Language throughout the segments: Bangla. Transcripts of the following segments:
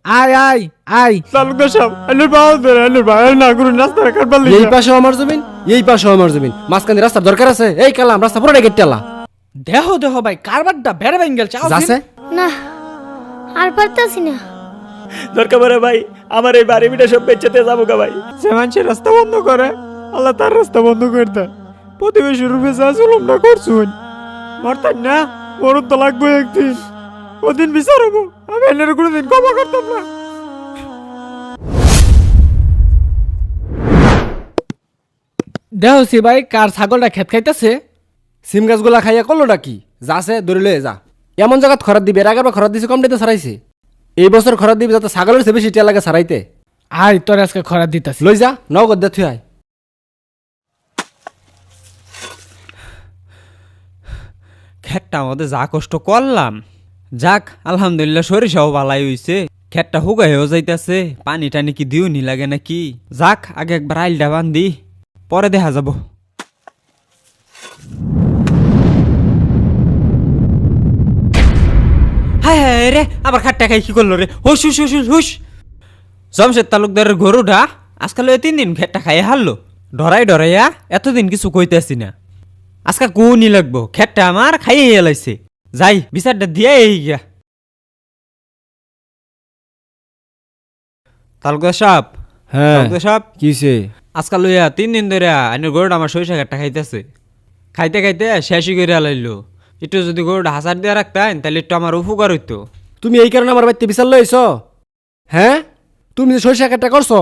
আয় আয় আয়। তালুকদার সাহেব আইনের বাবা ধরে আইনের ভাই না করুন রাস্তা কাটবার এই লিখা। পাশেও আমার জমিন, এই পাশেও আমার জমিন, মাঝখানে রাস্তার দরকার আছে? এই কালাম রাস্তা পুরোটা কেটে আলা দেহ দেহ ভাই কারবারটা বেড়ে বেঙ্গেল চাও যাচ্ছে। না আর পারতাছি না। দরকার পড়ে ভাই আমার এই বাড়ি বিটা সব বেচতে যাবো গা ভাই। যে মানুষের রাস্তা বন্ধ করে আল্লাহ তার রাস্তা বন্ধ করে দেয়। প্রতিবেশী রূপে যা জুলুম না করছুন মারতাম না, মরণ তো লাগবে একদিন। ওদিন বিচার হবো, আমি এনের কোনোদিন ক্ষমা করতাম না। দেহসি ভাই কার ছাগলটা খেত খাইতেছে। সিম গাছগুলা খাইয়া করলোটা কি? যাছে ধরে লয়ে যা। এমন জায়গাত খরাত দিবে, এর আগের খরাত দিছে কম দিতে ছাড়াইছে। এই বছর খরাত দিবে যাতে ছাগলের চেয়ে বেশি টিয়া লাগে ছাড়াইতে। আয় তোর আজকে খরা দিতাছি। লই যা, নগদ দে থুই আয়। খেতটা আমাদের যা কষ্ট করলাম, যাক আলহামদুলিল্লাহ সরিষাও বালাই হইছে। খেতটা হুগাইও যাইতাছে, পানি টানি কি দিও নি লাগে নাকি। যাক আগে একবার আইলটা বান্ধি, পরে দেখা যাব। হায় হায় রে, আবার খাট্টা খাই কি করলো রে। হুস হুস হুস হুস হুস। জমশেদ তালুকদারের গরুটা আজকাল 3 দিন খেটটা খাইয়া হারলো। ডরাই ডরাইয়া এতদিন কিছু কইতেছি না, আজকে কোনই লাগবো। খেটটা আমার খাইয়ে এলাইছে। যাই বিচারটা দিয়ে এই গিয়া। তালুকদার সাহেব, হ্যাঁ তালুকদার সাহেব, কিছে? আজকাল লইয়া 3 দিন ধরে আইনের গরুটা আমার সরিষা খেটটা খাইতেছে। খাইতে খাইতে শেষই করে আলাইলো। একটু যদি গরুটা হাসার দিয়ে রাখতেন তাহলে একটু আমার উপকার হইতো। তুমি এই কারণে আমার বাড়িতে বিচার লইছ? হ্যাঁ, তুমি যে সরিষা কাটটা করছো,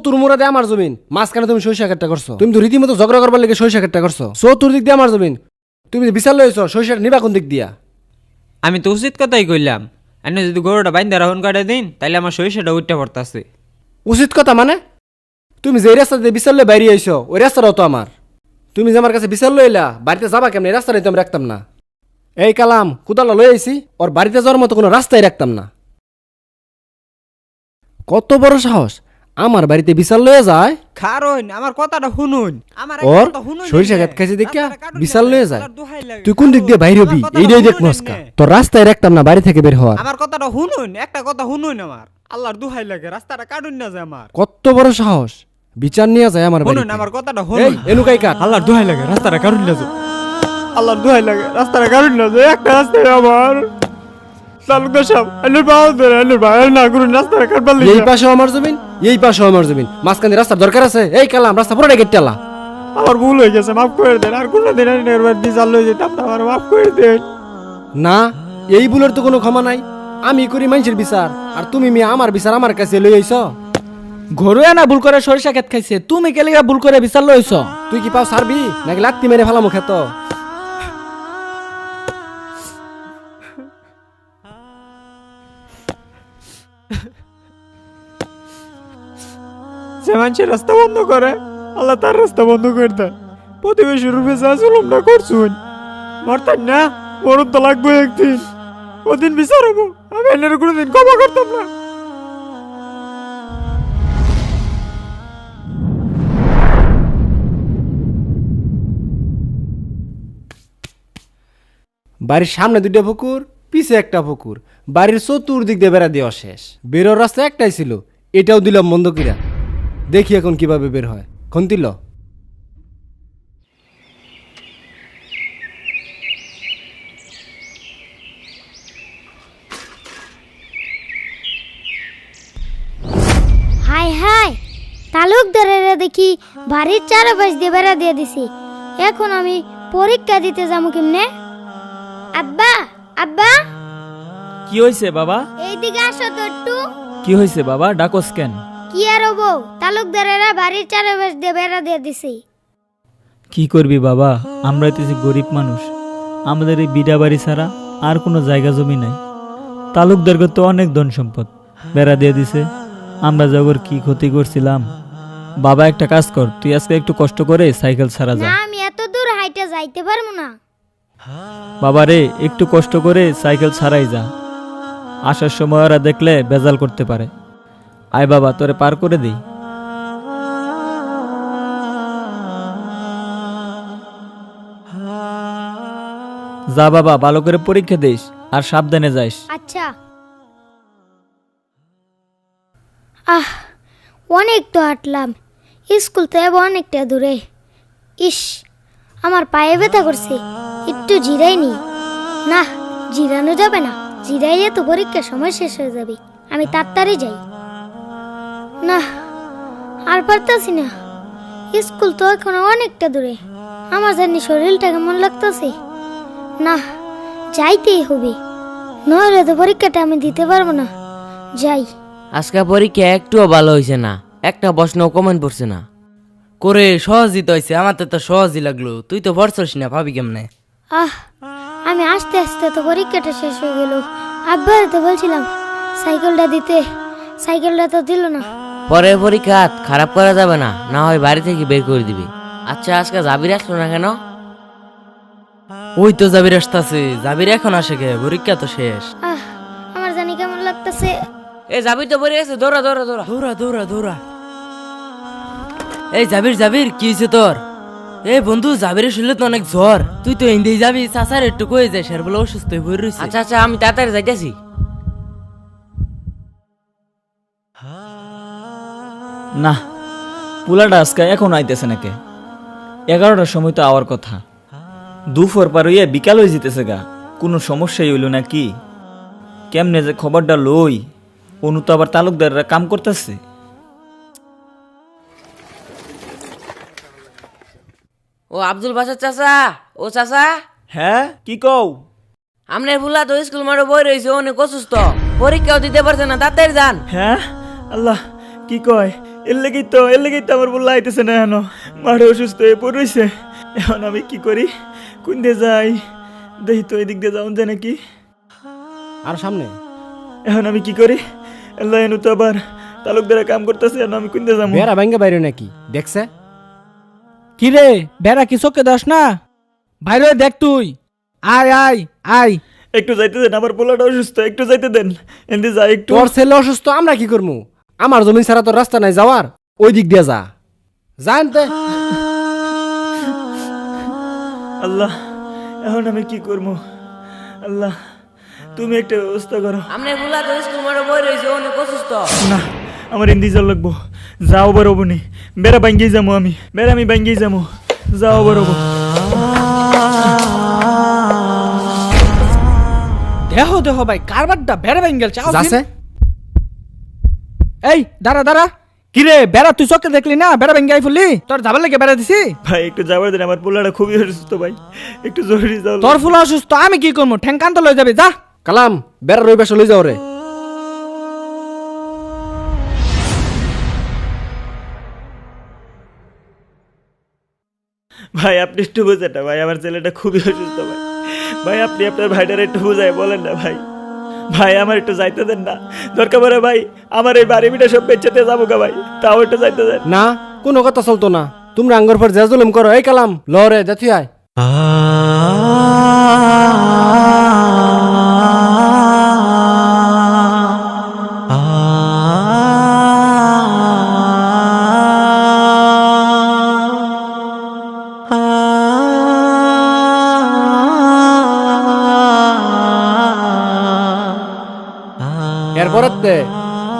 তোর মোড়া দিয়ে আমার জমিন, মাঝখানে তুমি সরিষা কাটটা করছো। তুমি তো রীতিমতো ঝগড়া করবার লেগে সরিষা কাটটা করছো। তোর দিক দিয়ে আমার জমিন, তুমি যে বিচার লইছ সরিষাটা নিবা কোন দিক দিয়া? আমি তো উচিত কথাই কইলাম। এনে যদি গরুটা বাইন্দা রাহন কাটে দিন তাহলে আমার সরিষাটা উঠতে পড়তাছে। উচিত কথা মানে? তুমি যে রাস্তা দিয়ে বিচার লই বাইরে আইছো, ওই রাস্তাটাও তো আমার। তুমি যে আমার কাছে বিচার লইলা, বাড়িতে যাবা কেমন? এই রাস্তাটাই তো আমি রাখতাম না। এই কালাম কুদালা লই আইছি, ওর বাড়িতে যাওয়ার মতো কোনো রাস্তাই রাখতাম না। কত বড় সাহস আমার বাড়িতে বিচার লয়ে যায়। কারণ আমার কথাটা শুনুন, আমার ওর সরিষা খেত খাইছে দেখা বিশাল লয়ে যায়। তুই কোন দিক দিয়ে বাইরে হবি এইটাই দেখ মস্কা। তোর রাস্তায় রাখতাম না বাড়ি থেকে বের হওয়ার। আমার কথাটা শুনুন, একটা কথা শুনুন আমার। আল্লাহর দোহাই লাগে রাস্তাটা কাটুন না যায় আমার। কত বড় সাহস বিচার নিয়ে যায় আমার শুনুন বাড়িতে। আমার কথাটা এই শুনুন। এনুকাই কাট। আল্লাহর দোহাই লাগে রাস্তাটা কারুন না যে, আল্লাহর দোহাই লাগে রাস্তাটা কারুন না যে। একটা রাস্তায় আমার তালুকদার সাহেব আইনের বাবা ধরে আইনের ভাই না করুন রাস্তাটা কাটবার এই লিখা। পাশেও আমার জমিন, এই পাশেও আমার জমিন, মাঝখানে রাস্তার দরকার আছে? এই কালাম রাস্তা পুরোটা কেটে আলা। আমার ভুল হয়ে গেছে, মাফ করে দেন। আর কোনদিন আইনের বাড়ি বিচার লই যেতাম না, আমার মাফ করে দেন। না, এই ভুলের তো কোনো ক্ষমা নাই। আমি করি মানুষের বিচার, আর তুমি মিয়া আমার বিচার আমার কাছে লই আইছ। গরু না ভুল করে সরিষা খেত খাইছে, তুমি কেলিগা ভুল করে বিচার লইছ। তুই কি পাও সারবি নাকি লাত্তি মেরে ফেলামো খেত? যে মানুষের রাস্তা বন্ধ করে আল্লাহ তার রাস্তা বন্ধ করে দেয়। প্রতিবেশী রূপে যা জুলুম না করছুন মারতাম না, মরণ তো লাগবে একদিন। ওদিন বিচার হবো, আমি এনের কোনোদিন ক্ষমা করতাম না। বাড়ির সামনে 2টা পুকুর, পিছে একটা পুকুর, বাড়ির চতুর্দিক দিয়ে বেড়া দেওয়া শেষ। বেরোর রাস্তা একটাই ছিল, এটাও দিলাম বন্ধ কিরা। দেখি এখন কিভাবে বের হয়। খন্তিল হাই হাই, তালুকদারের দেখি বাড়ির চারপাশ দিয়ে বেড়া দিয়ে দিছি। এখন আমি পরীক্ষা দিতে যাবো কেমনে? আব্বা আব্বা কি হইছে বাবা? এইদিকে আসো তো একটু। কি হইছে বাবা, ডাকস কেন? কি আর হবো, তালুকদারেরা বাড়ির চারপাশ দিয়ে বেড়া দিয়ে দিছি। কি করবি বাবা, আমরা হইতেছি গরিব মানুষ। আমাদের এই বিড়া বাড়ি ছাড়া আর কোনো জায়গা জমি নাই। তালুকদারকে তো অনেক ধন সম্পদ, বেড়া দিয়ে দিছে। আমরা জগর কি ক্ষতি করছিলাম। বাবা একটা কাজ কর, তুই আজকে একটু কষ্ট করে সাইকেল ছাড়া যা। না আমি এত দূর হাইটে যাইতে পারবো না। বাবা রে, একটু কষ্ট করে সাইকেল ছাড়াই যা। আসার সময় ওরা দেখলে বেজাল করতে পারে। আয় বাবা, তোরে পার করে দিই। যা বাবা, ভালো করে পরীক্ষা দিস আর সাবধানে যাইস। আচ্ছা। আহ অনেক তো হাঁটলাম, স্কুল তো এবার অনেকটা দূরে। ইস, আমার পায়ে ব্যথা করছে, একটু জিরাই নি। না, জিরানো যাবে না, জিরাইয়ে তো পরীক্ষার সময় শেষ হয়ে যাবে। আমি তাড়াতাড়ি যাই। না, আর পারতাছি না, স্কুল তো এখন অনেকটা দূরে। আমার জানি শরীরটা কেমন লাগতেছে। না, যাইতেই হবে, নইলে তো পরীক্ষাটা আমি দিতে পারবো না। যাই। আজকে পরীক্ষা একটুও ভালো হয়েছে না, একটা প্রশ্ন কমেন্ট পড়ছে না। করে সহজই তো হয়েছে, আমার তো সহজই লাগলো, তুই তো পড়ছস না, ভাবি কেমনে? আহ, আমি আস্তে আস্তে তো পরীক্ষাটা শেষ হয়ে গেল। আব্বার তো বলছিলাম সাইকেলটা দিতে, সাইকেলটা তো দিল না। পরে পরীক্ষা খারাপ করা যাবে না, না হয় বাড়ি থেকে বের করে দিবি। আচ্ছা, আজকে জাবির আসলো না কেন? ওই তো জাবির আসতেছে, জাবির এখন আসে গে, পরীক্ষা তো শেষ। আহ, আমার জানি কেমন লাগতেছে। এ জাবির তো পড়ে গেছে, দৌড়া দৌড়া দৌড়া। দৌড়া দৌড়া দৌড়া। এই জাবির জাবির কি হয়েছে তোর? এই বন্ধু, জাবিরের শুনলে তো অনেক জ্বর, তুই তো ইন্দি যাবি, চাচার একটু কয়ে যায়, সের বলে অসুস্থ হয়ে পড়ে রয়েছে। আচ্ছা আচ্ছা, আমি তাড়াতাড়ি যাইতেছি। না, পোলাটা আজকে এখন আইতেছে নাকি? 11টার সময় তো আওয়ার কথা, দুপুর পার হইয়া বিকাল হয়ে যেতেছে গা। কোনো সমস্যাই হইল না কি? কেমনে যে খবরটা লই, অনু তো আবার তালুকদাররা কাম করতেছে। ও আব্দুল বাসার চাচা, ও চাচা। হ্যাঁ, কি কও? আপনার ফুলা তো স্কুল মাঠে বই রয়েছে, অনেক অসুস্থ, পরীক্ষাও দিতে পারছে না, তাড়াতাড়ি যান। হ্যাঁ, আল্লাহ, কি কয়? এর লেগেই তো আমার বললা আইতেছে না, এখনো মাঠে অসুস্থ হয়ে পড়েছে। এখন আমি কি করি, কোন দিয়ে যাই? দেখি তো এদিক দিয়ে যাওন যায় নাকি। আর সামনে এখন আমি কি করি? আল্লাহ, এনু তো আবার তালুকদারা কাম করতেছে, এখন আমি কোন দিয়ে যাবো? বেড়া ভাঙ্গে বাইরে নাকি দেখছে? কি রে, বেড়া কি চোখে দাস না? বাইরে দেখ তুই। আয় আয় আয়। একটু যাইতে দেন, আমার পোলাটা অসুস্থ, একটু যাইতে দেন, এমনি যাই একটু। তোর ছেলে অসুস্থ, আমরা কি করবো? আমার জমি ছাড়া তোর রাস্তা নাই যাওয়ার, ওই দিক দিয়ে যা। জানতে আল্লাহ, এখন আমি কি করবো? আল্লাহ, তুমি একটা ব্যবস্থা করো। আপনার ফুলা তো স্কুল মাঠে বই রয়েছে, অনেক অসুস্থ। না, আমার হিন্দি জল লাগবো, যাও বেরোবো নি, বেড়া ভাঙ্গেই যাবো আমি, বেড়া আমি ভাঙ্গেই যাবো, যাও বেরোবো। দেহ দেহ ভাই, কারবারটা বেড়া বেঙ্গেল চাও। যাচ্ছে এই দাঁড়া দাঁড়া। কি রে বেড়া, তুই চোখে দেখলি না বেড়া বেঙ্গাই ফুললি? তোর যাবার লেগে বেড়া দিছি। ভাই একটু যাবার দেন, আমার পোলাটা খুবই অসুস্থ ভাই, একটু জরুরি যাও। তোর ফুল অসুস্থ, আমি কি করবো? ঠ্যাং কান্ত লয়ে যাবে, যা। কালাম, বেড়া রই বেশ লই যাও রে। ভাই আপনি একটু বোঝেন না ভাই, আমার ছেলেটা খুবই অসুস্থ ভাই। ভাই আপনি আপনার ভাইটার একটু বোঝাই বলেন না ভাই। ভাই আমার একটু যাইতে দেন না, দরকার পড়ে ভাই আমার এই বাড়ি মিটা সব বেচেতে যাবো গা ভাই, তাও একটু যাইতে দেন। না, কোনো কথা চলতো না, তোমরা আঙ্গর পর যা জুলুম করো। এই কালাম, লরে যাচ্ছি আয়। এরপরে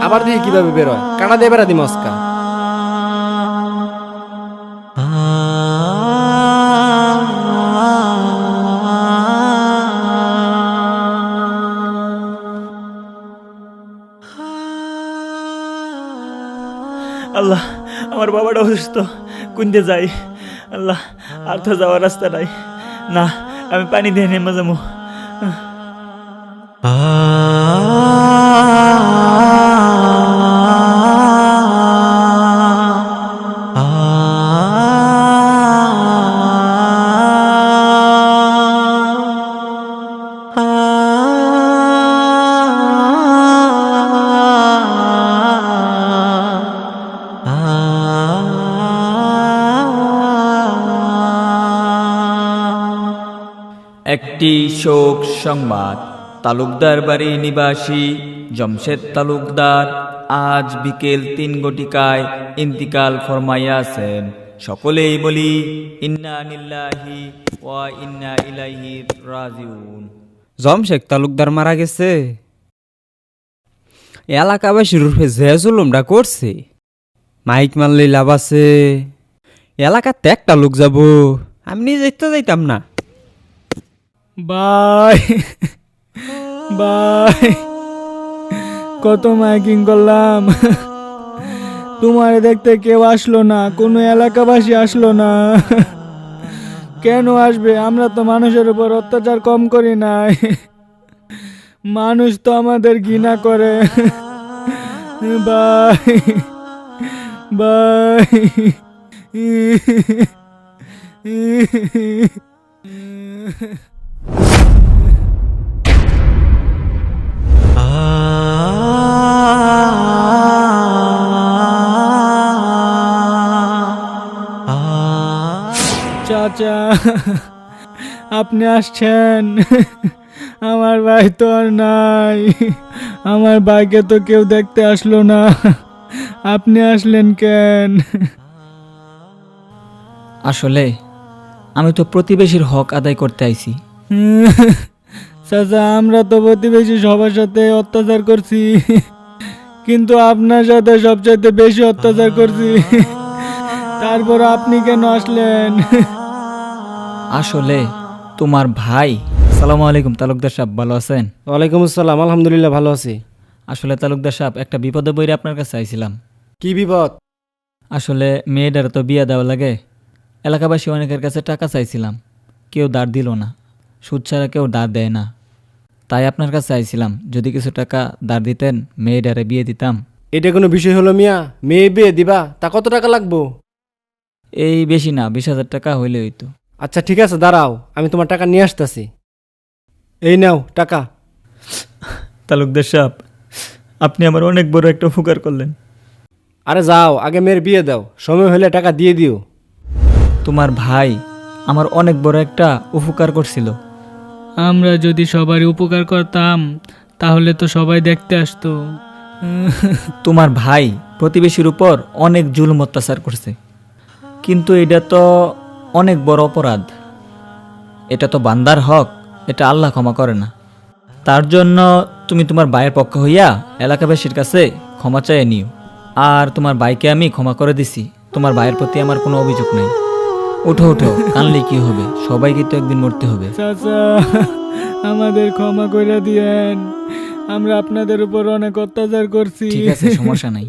আবার দেখি কিভাবে বেরোয়, কাটা দিয়ে বেড়া দি মস্কা। আল্লাহ, আমার বাবাটা অসুস্থ, কুন্দে যাই? আল্লাহ, আর তো যাওয়ার রাস্তা নাই। না, আমি পানি দিয়ে নেমে যাবো। একটি শোক সংবাদ। তালুকদার বাড়ি নিবাসী জমশেদ তালুকদার আজ বিকেল 3 ঘটিকায় ইন্তিকাল ফরমাইয়াছেন। সকলেই বলি ইন্না লিল্লাহি ওয়া ইন্না ইলাইহি রাজিউন। জমশেদ তালুকদার মারা গেছে? এলাকাবাসীর রূপে যে জুলুমটা করছে মাইক মারলেই লাভ আছে। এলাকাতে একটা লোক যাব, আমি নিজে তো যাইতাম না। বাই বাই, কত মাইকিং করলাম, তোমার দেখতে কেউ আসলো না, কোনো এলাকাবাসী আসলো না। কেন আসবে? আমরা তো মানুষের উপর অত্যাচার কম করি নাই, মানুষ তো আমাদের ঘৃণা করে। Bye bye. চাচা, আপনি আসছেন? আমার ভাই তো আর নাই, আমার ভাইকে তো কেউ দেখতে আসলো না, আপনি আসলেন কেন? আসলে আমি তো প্রতিবেশীর হক আদায় করতে আইছি। চাচা, আমরা তো প্রতিবেশী সবার সাথে অত্যাচার করছি, কিন্তু আপনার সাথে সবচাইতে বেশি অত্যাচার করছি, তারপর আপনি কেন আসলেন? আসলে তোমার ভাই। সালামু আলাইকুম তালুকদার সাহেব, ভালো আছেন? ওয়ালাইকুম আসসালাম, আলহামদুলিল্লাহ ভালো আছি। আসলে তালুকদার সাহেব, একটা বিপদে বইরে আপনার কাছে আইছিলাম। কি বিপদ? আসলে মেয়েটার তো বিয়ে দেওয়া লাগে, এলাকাবাসী অনেকের কাছে টাকা চাইছিলাম, কেউ দাঁড় দিল না, সুদ ছাড়া কেউ দাঁড় দেয় না। তাই আপনার কাছে আইছিলাম, যদি কিছু টাকা দাঁড় দিতেন মেয়েটারে বিয়ে দিতাম। এটা কোনো বিষয় হলো মিয়া? মেয়ে বিয়ে দিবা, তা কত টাকা লাগবো? এই বেশি না, 20,000 টাকা হইলে হইতো। আচ্ছা ঠিক আছে, দাঁড়াও, আমি তোমার টাকা নিয়ে আসতেছি। এই নাও টাকা। তালুকদার সাহেব, আপনি আমার অনেক বড় একটা উপকার করলেন। আরে যাও, আগে মেয়ের বিয়ে দাও, সময় হলে টাকা দিয়ে দিও। তোমার ভাই আমার অনেক বড় একটা উপকার করছিল। আমরা যদি সবারই উপকার করতাম তাহলে তো সবাই দেখতে আসতো। তোমার ভাই প্রতিবেশীর উপর অনেক জুলুম অত্যাচার করছে, কিন্তু এটা তো অনেক বড় অপরাধ, এটা তো বান্দার হক, এটা আল্লাহ ক্ষমা করে না। তার জন্য তুমি তোমার ভাইয়ের পক্ষ হইয়া এলাকাবাসীর কাছে ক্ষমা চাইয়ে নিও। আর তোমার ভাইকে আমি ক্ষমা করে দিছি, তোমার ভাইয়ের প্রতি আমার কোনো অভিযোগ নেই। উঠো উঠো, কানলে কি হবে, সবাইকে তো একদিন মরতে হবে। চাচা, আমাদের ক্ষমা করে দিয়েন, আমরা আপনাদের উপর অনেক অত্যাচার করছি। ঠিক আছে, সমস্যা নাই।